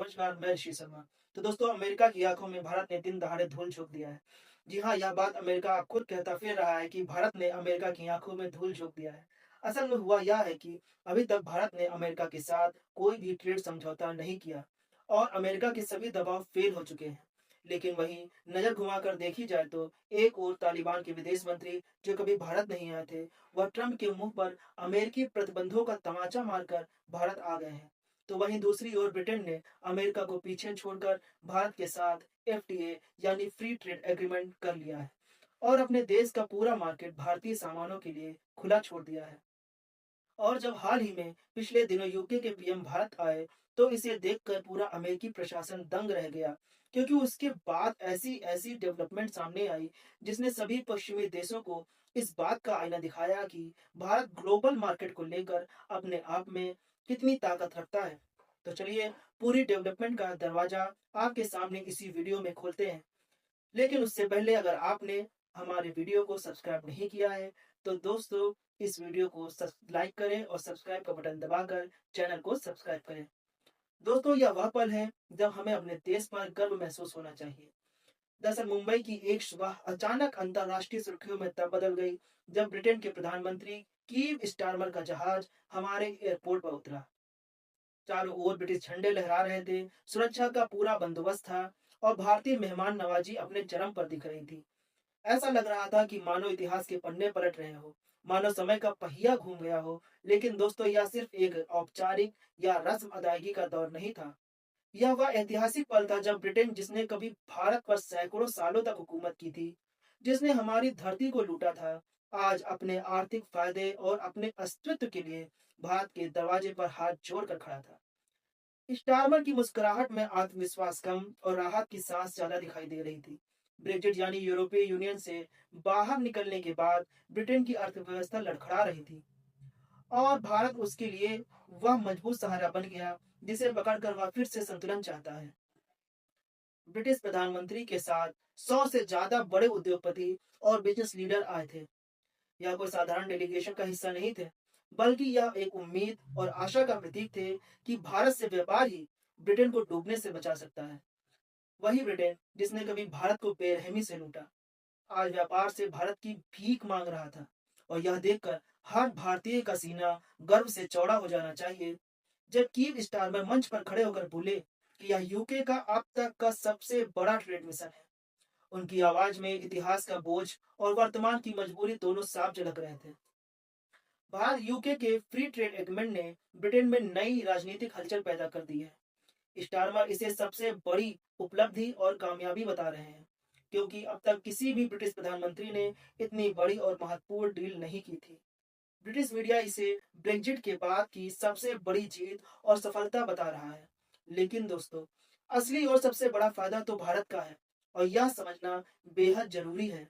नमस्कार, मैं ऋषि शर्मा। तो दोस्तों, अमेरिका की आंखों में भारत ने दिन दहाड़े धूल झोंक दिया है। जी हाँ, यह बात अमेरिका अब खुद कहता फिर रहा है कि भारत ने अमेरिका की आंखों में धूल झोंक दिया है। असल में हुआ यह है कि अभी तक भारत ने अमेरिका के साथ कोई भी ट्रेड समझौता नहीं किया और अमेरिका के सभी दबाव फेल हो चुके हैं। लेकिन वहीं नजर घुमाकर देखी जाए तो एक और तालिबान के विदेश मंत्री जो कभी भारत नहीं आए थे, वह ट्रंप के मुंह पर अमेरिकी प्रतिबंधों का तमाचा मारकर भारत आ गए हैं। तो वहीं दूसरी ओर ब्रिटेन ने अमेरिका को पीछे छोड़कर भारत के साथ एफटीए यानी फ्री ट्रेड एग्रीमेंट कर लिया है और अपने देश का पूरा मार्केट भारतीय सामानों के लिए खुला छोड़ दिया है। और जब हाल ही में पिछले दिनों यूके के पीएम भारत आए, तो इसे देखकर पूरा अमेरिकी प्रशासन दंग रह गया, क्योंकि उसके बाद ऐसी ऐसी डेवलपमेंट सामने आई जिसने सभी पश्चिमी देशों को इस बात का आईना दिखाया कि भारत ग्लोबल मार्केट को लेकर अपने आप में कितनी ताकत रखता है। तो चलिए, पूरी डेवलपमेंट का दरवाजा आपके सामने इसी वीडियो में खोलते हैं। लेकिन उससे पहले अगर आपने हमारे वीडियो को सब्सक्राइब नहीं किया है, तो दोस्तों इस वीडियो को लाइक करें और सब्सक्राइब का बटन दबाकर चैनल को सब्सक्राइब करें। दोस्तों, यह वह पल है जब हमें अपने देश पर गर्व महसूस होना चाहिए। दरअसल मुंबई की एक सुबह अचानक अंतर्राष्ट्रीय सुर्खियों में तब बदल गई जब ब्रिटेन के प्रधानमंत्री कीव स्टारमर का जहाज हमारे एयरपोर्ट पर उतरा। चारों ओर ब्रिटिश झंडे लहरा रहे थे, सुरक्षा का पूरा बंदोबस्त था और भारतीय मेहमान नवाजी अपने चरम पर दिख रही थी। ऐसा लग रहा था कि मानो इतिहास के पन्ने पलट रहे हो, मानो समय का पहिया घूम गया हो। लेकिन दोस्तों, यह सिर्फ एक औपचारिक या रस्म अदायगी का दौर नहीं था। यह वह ऐतिहासिक पल था जब ब्रिटेन, जिसने कभी भारत पर सैकड़ों सालों तक हुकूमत की थी, जिसने हमारी धरती को लूटा था, आज अपने आर्थिक फायदे और अपने अस्तित्व के लिए भारत के दरवाजे पर हाथ जोड़कर खड़ा था। स्टारमर की मुस्कुराहट में आत्मविश्वास कम और राहत की सांस ज्यादा दिखाई दे रही थी। ब्रेक्जिट यानी यूरोपीय यूनियन से बाहर निकलने के बाद ब्रिटेन की अर्थव्यवस्था लड़खड़ा रही थी और भारत उसके लिए वह मजबूत सहारा बन गया जिसे पकड़कर वह फिर से संतुलन चाहता है। ब्रिटिश प्रधानमंत्री के साथ 100 से ज्यादा बड़े उद्योगपति और बिजनेस लीडर आए थे। यह कोई साधारण डेलीगेशन का हिस्सा नहीं थे, बल्कि यह एक उम्मीद और आशा का प्रतीक थे कि भारत से व्यापार ही ब्रिटेन को डूबने से बचा सकता है। वही ब्रिटेन जिसने कभी भारत को बेरहमी से लूटा, आज व्यापार से भारत की भीख मांग रहा था। और यह देखकर हर भारतीय का सीना गर्व से चौड़ा हो जाना चाहिए जब कीव स्टारमर मंच पर खड़े होकर बोले कि यह यूके का अब तक का सबसे बड़ा ट्रेड मिशन है। उनकी आवाज में इतिहास का बोझ और वर्तमान की मजबूरी दोनों साफ झलक रहे थे। भारत यूके के फ्री ट्रेड एग्रीमेंट ने ब्रिटेन में नई राजनीतिक हलचल पैदा कर दी है। स्टारमर इसे सबसे बड़ी उपलब्धि और कामयाबी बता रहे हैं, क्योंकि अब तक किसी भी ब्रिटिश प्रधानमंत्री ने इतनी बड़ी और महत्वपूर्ण डील नहीं की थी। ब्रिटिश मीडिया इसे ब्रेग्जिट के बाद की सबसे बड़ी जीत और सफलता बता रहा है। लेकिन दोस्तों, असली और सबसे बड़ा फायदा तो भारत का है और यह समझना बेहद जरूरी है।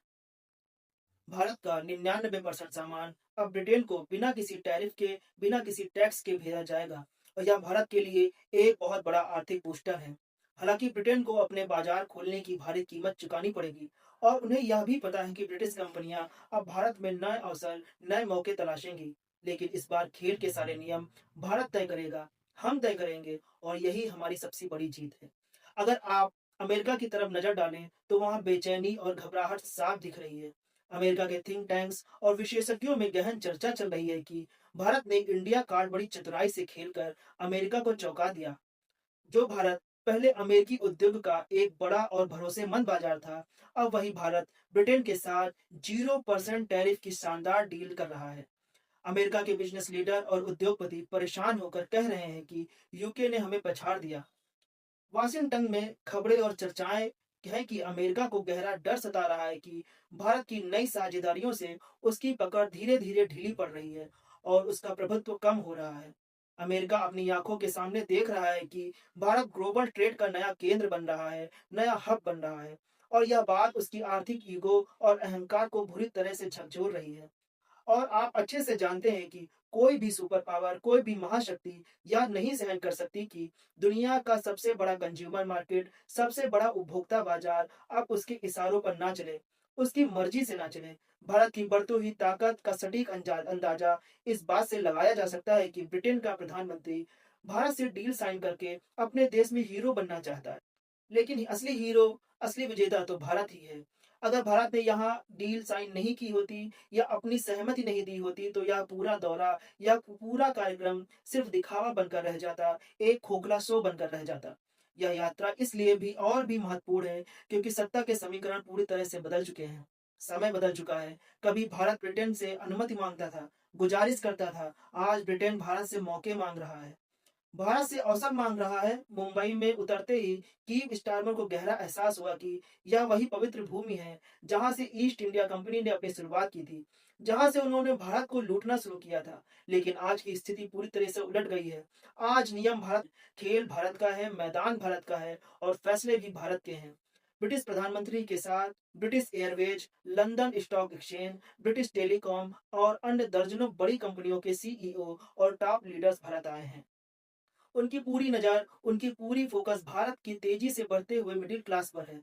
भारत का 99% सामान अब ब्रिटेन को बिना किसी टैरिफ के, बिना किसी टैक्स के भेजा जाएगा और यह भारत के लिए एक बहुत बड़ा आर्थिक बूस्टर है। हालांकि ब्रिटेन को अपने बाजार खोलने की भारी कीमत चुकानी पड़ेगी और उन्हें यह भी पता है कि ब्रिटिश कंपनियां अब भारत में नए अवसर, नए मौके तलाशेंगी। लेकिन इस बार खेल के सारे नियम भारत तय करेगा, हम तय करेंगे और यही हमारी सबसे बड़ी जीत है। अगर आप अमेरिका की तरफ नजर डालें तो वहां बेचैनी और घबराहट साफ दिख रही है। अमेरिका के थिंक टैंक्स और विशेषज्ञों में गहन चर्चा चल रही है कि भारत ने इंडिया कार्ड बड़ी चतुराई से खेलकर अमेरिका को चौंका दिया। जो भारत पहले अमेरिकी उद्योग का एक बड़ा और भरोसेमंद बाजार था, अब वही भारत ब्रिटेन के साथ 0% टैरिफ की शानदार डील कर रहा है। अमेरिका के बिजनेस लीडर और उद्योगपति परेशान होकर कह रहे हैं कि यूके ने हमें पछाड़ दिया। वाशिंगटन में खबरें और चर्चाएं है कि अमेरिका को गहरा डर सता रहा है कि भारत की नई साझेदारियों से उसकी पकड़ धीरे धीरे ढीली पड़ रही है और उसका प्रभुत्व कम हो रहा है। अमेरिका अपनी आंखों के सामने देख रहा है कि भारत ग्लोबल ट्रेड का नया केंद्र बन रहा है, नया हब बन रहा है और यह बात उसकी आर्थिक ईगो और अहंकार को बुरी तरह से झकझोर रही है। और आप अच्छे से जानते हैं कि कोई भी सुपर पावर, कोई भी महाशक्ति यह नहीं सहन कर सकती कि दुनिया का सबसे बड़ा कंज्यूमर मार्केट, सबसे बड़ा उपभोक्ता बाजार अब उसके इशारों पर ना चले, उसकी मर्जी से ना चले। भारत की बढ़ती हुई ताकत का सटीक अंदाजा इस बात से लगाया जा सकता है कि ब्रिटेन का प्रधानमंत्री भारत से डील साइन करके अपने देश में हीरो बनना चाहता है। लेकिन असली हीरो, असली विजेता तो भारत ही है। अगर भारत ने यहाँ डील साइन नहीं की होती या अपनी सहमति नहीं दी होती तो यह पूरा दौरा या पूरा कार्यक्रम सिर्फ दिखावा बनकर रह जाता, एक खोखला शो बनकर रह जाता। यह यात्रा इसलिए भी और भी महत्वपूर्ण है क्योंकि सत्ता के समीकरण पूरी तरह से बदल चुके हैं। समय बदल चुका है। कभी भारत ब्रिटेन से अनुमति मांगता था, गुजारिश करता था। आज ब्रिटेन भारत से मौके मांग रहा है। भारत से अवसर मांग रहा है। मुंबई में उतरते ही कीव स्टारमर को गहरा एहसास हुआ कि यह वही पवित्र भूमि है जहां से ईस्ट इंडिया कंपनी ने अपनी शुरुआत की थी, जहां से उन्होंने भारत को लूटना शुरू किया था। लेकिन आज की स्थिति पूरी तरह से उलट गई है। आज नियम भारत, खेल भारत का है, मैदान भारत का है और फैसले भी भारत के हैं। ब्रिटिश प्रधानमंत्री के साथ British Airways, London stock exchange, British telecom और अन्य दर्जनों बड़ी कंपनियों के सीईओ और टॉप लीडर्स भारत आए हैं। उनकी पूरी नज़र, उनकी पूरी फ़ोकस भारत की तेज़ी से बढ़ते हुए मिडिल क्लास पर है।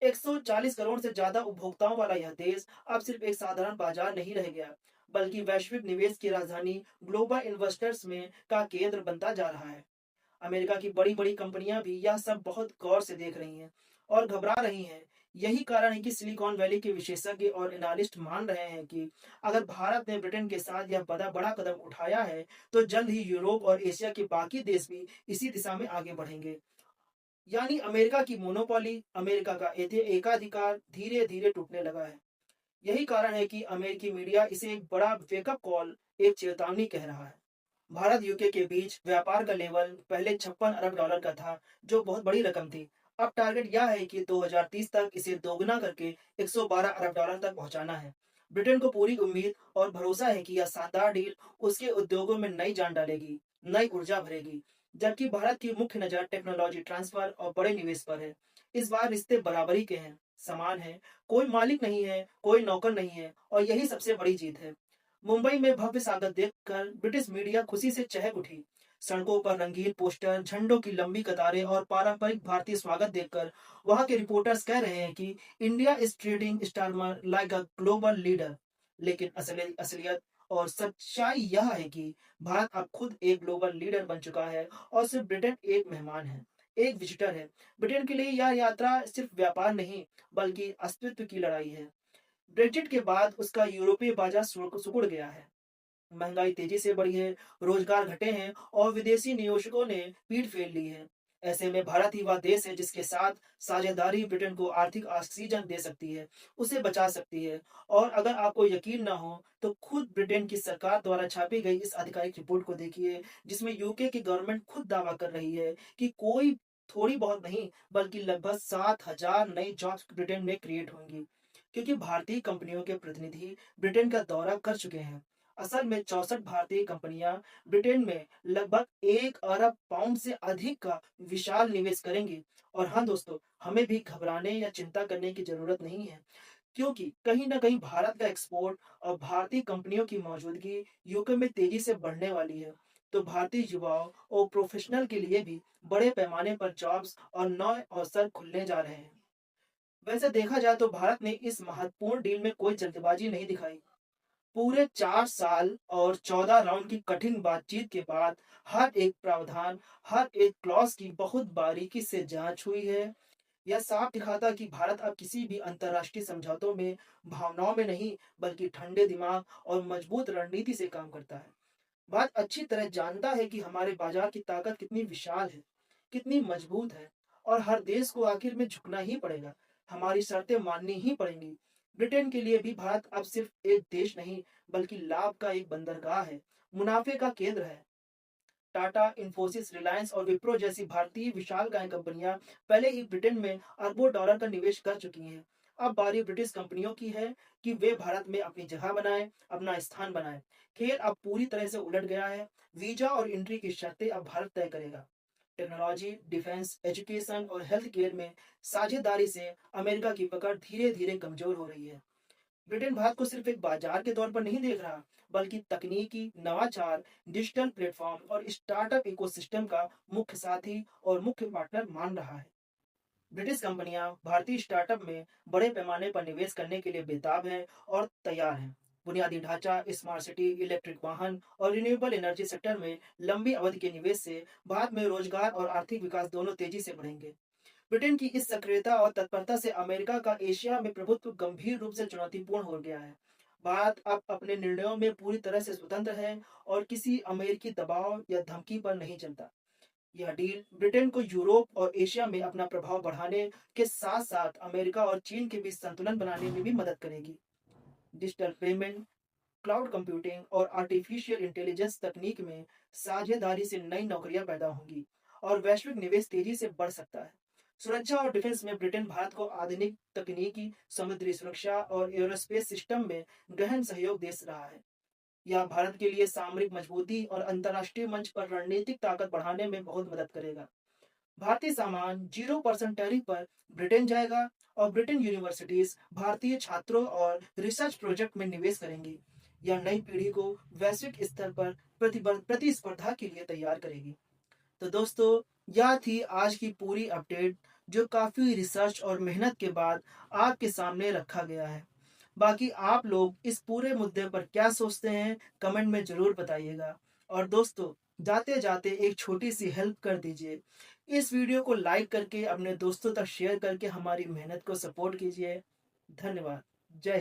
140 करोड़ से ज़्यादा उपभोक्ताओं वाला यह देश अब सिर्फ एक साधारण बाजार नहीं रह गया, बल्कि वैश्विक निवेश की राजधानी, ग्लोबल इन्वेस्टर्स में का केंद्र बनता जा रहा है। अमेरिका की बड़ी-बड़ी कंपनियां भी यह सब बहुत गौर से देख रही हैं और घबरा रही हैं। यही कारण है कि सिलिकॉन वैली के विशेषज्ञ और एनालिस्ट मान रहे हैं कि अगर भारत ने ब्रिटेन के साथ यह बड़ा बड़ा कदम उठाया है, तो जल्द ही यूरोप और एशिया के बाकी देश भी इसी दिशा में आगे बढ़ेंगे। यानी अमेरिका की मोनोपोली, अमेरिका का एकाधिकार धीरे-धीरे टूटने लगा है। यही कारण है कि अमेरिकी मीडिया इसे एक बड़ा वेकअप कॉल, एक चेतावनी कह रहा है। भारत यूके के बीच व्यापार का लेवल पहले 56 अरब डॉलर का था, जो बहुत बड़ी रकम थी। अब टारगेट यह है कि 2030 तक इसे दोगुना करके 112 अरब डॉलर तक पहुंचाना है। ब्रिटेन को पूरी उम्मीद और भरोसा है कि यह शानदार डील उसके उद्योगों में नई जान डालेगी, नई ऊर्जा भरेगी। जबकि भारत की मुख्य नजर टेक्नोलॉजी ट्रांसफर और बड़े निवेश पर है। इस बार रिश्ते बराबरी के हैं, समान हैं। कोई मालिक नहीं है, कोई नौकर नहीं है और यही सबसे बड़ी जीत है। मुंबई में भव्य स्वागत देखकर ब्रिटिश मीडिया खुशी से चहक उठी। सड़कों पर रंगीन पोस्टर, झंडों की लंबी कतारें और पारंपरिक भारतीय स्वागत देखकर वहां के रिपोर्टर्स कह रहे हैं कि India is treating Starmer like a global leader. लेकिन असलियत और सच्चाई यह है कि भारत अब खुद एक ग्लोबल लीडर बन चुका है और सिर्फ ब्रिटेन एक मेहमान है, एक विजिटर है। ब्रिटेन के लिए यह यात्रा सिर्फ व्यापार नहीं, बल्कि अस्तित्व की लड़ाई है। ब्रेक्जिट के बाद उसका यूरोपीय बाजार सिकुड़ गया है। महंगाई तेजी से बढ़ी है, रोजगार घटे हैं और विदेशी निवेशकों ने पीठ फेर ली है। ऐसे में भारत ही वह देश है जिसके साथ साझेदारी ब्रिटेन को आर्थिक ऑक्सीजन दे सकती है, उसे बचा सकती है। और अगर आपको यकीन ना हो, तो खुद ब्रिटेन की सरकार द्वारा छापी गई इस आधिकारिक रिपोर्ट को देखिए, जिसमें यूके की गवर्नमेंट खुद दावा कर रही है कि कोई थोड़ी बहुत नहीं, बल्कि लगभग 7,000 नई जॉब्स ब्रिटेन में क्रिएट होंगी। क्योंकि भारतीय कंपनियों के प्रतिनिधि ब्रिटेन का दौरा कर चुके हैं। असल में 64 भारतीय कंपनियां ब्रिटेन में लगभग 1 अरब पाउंड से अधिक का विशाल निवेश करेंगी। और हाँ दोस्तों, हमें भी घबराने या चिंता करने की जरूरत नहीं है, क्योंकि कहीं ना कहीं भारत का एक्सपोर्ट और भारतीय कंपनियों की मौजूदगी यूके में तेजी से बढ़ने वाली है। तो भारतीय युवाओं और प्रोफेशनल के लिए भी बड़े पैमाने पर जॉब्स और नए अवसर खुलने जा रहे हैं। वैसे देखा जाए तो भारत ने इस महत्वपूर्ण डील में कोई जल्दबाजी नहीं दिखाई। पूरे 4 साल और 14 राउंड की कठिन बातचीत के बाद हर एक प्रावधान, हर एक क्लॉज की बहुत बारीकी से जांच हुई है। यह साफ दिखाता कि भारत अब किसी भी अंतर्राष्ट्रीय समझौतों में भावनाओं में नहीं, बल्कि ठंडे दिमाग और मजबूत रणनीति से काम करता है। बात अच्छी तरह जानता है कि हमारे बाजार की ताकत कितनी विशाल है, कितनी मजबूत है और हर देश को आखिर में झुकना ही पड़ेगा, हमारी शर्तें माननी ही पड़ेंगी। ब्रिटेन के लिए भी भारत अब सिर्फ एक देश नहीं, बल्कि लाभ का एक बंदरगाह है, मुनाफे का केंद्र है। टाटा, इंफोसिस, रिलायंस और विप्रो जैसी भारतीय विशालकाय कंपनियां पहले ही ब्रिटेन में अरबों डॉलर का निवेश कर चुकी हैं। अब बारी ब्रिटिश कंपनियों की है कि वे भारत में अपनी जगह बनाए, अपना स्थान बनाए। खेल अब पूरी तरह से उलट गया है। वीजा और एंट्री की शर्तें अब भारत तय करेगा। टेक्नोलॉजी, डिफेंस, एजुकेशन और हेल्थ केयर में साझेदारी से अमेरिका की पकड़ धीरे धीरे कमजोर हो रही है। ब्रिटेन भारत को सिर्फ एक बाजार के तौर पर नहीं देख रहा, बल्कि तकनीकी नवाचार, डिजिटल प्लेटफॉर्म और स्टार्टअप इकोसिस्टम का मुख्य साथी और मुख्य पार्टनर मान रहा है। ब्रिटिश कंपनियां भारतीय स्टार्टअप में बड़े पैमाने पर निवेश करने के लिए बेताब हैं और तैयार हैं। बुनियादी ढांचा, स्मार्ट सिटी, इलेक्ट्रिक वाहन और रिन्यूएबल एनर्जी सेक्टर में लंबी अवधि के निवेश से भारत में रोजगार और आर्थिक विकास दोनों तेजी से बढ़ेंगे। ब्रिटेन की इस सक्रियता और तत्परता से अमेरिका का एशिया में प्रभुत्व गंभीर रूप से चुनौतीपूर्ण हो गया है। भारत अब अपने निर्णयों में पूरी तरह से स्वतंत्र है और किसी अमेरिकी दबाव या धमकी पर नहीं चलता। यह डील ब्रिटेन को यूरोप और एशिया में अपना प्रभाव बढ़ाने के साथ साथ अमेरिका और चीन के बीच संतुलन बनाने में भी मदद करेगी। डिजिटल पेमेंट, क्लाउड कंप्यूटिंग और आर्टिफिशियल इंटेलिजेंस तकनीक में साझेदारी से नई नौकरियां पैदा होंगी और वैश्विक निवेश तेजी से बढ़ सकता है। सुरक्षा और डिफेंस में ब्रिटेन भारत को आधुनिक तकनीकी, समुद्री सुरक्षा और एरोस्पेस सिस्टम में गहन सहयोग दे रहा है। यह भारत के लिए सामरिक मजबूती और अंतर्राष्ट्रीय मंच पर रणनीतिक ताकत बढ़ाने में बहुत मदद करेगा। भारतीय सामान 0% टैरिफ पर ब्रिटेन जाएगा और ब्रिटेन यूनिवर्सिटीज भारतीय छात्रों और रिसर्च प्रोजेक्ट में निवेश करेंगी। यह नई पीढ़ी को वैश्विक स्तर पर प्रतिस्पर्धा के लिए तैयार करेगी। तो दोस्तों, यह थी आज की पूरी अपडेट जो काफ़ी रिसर्च और मेहनत के बाद आपके सामने रखा गया है। बाकी आप लोग इस पूरे मुद्दे पर क्या सोचते हैं, कमेंट में ज़रूर बताइएगा। और दोस्तों, जाते जाते एक छोटी सी हेल्प कर दीजिए, इस वीडियो को लाइक करके अपने दोस्तों तक शेयर करके हमारी मेहनत को सपोर्ट कीजिए। धन्यवाद। जय हिंद।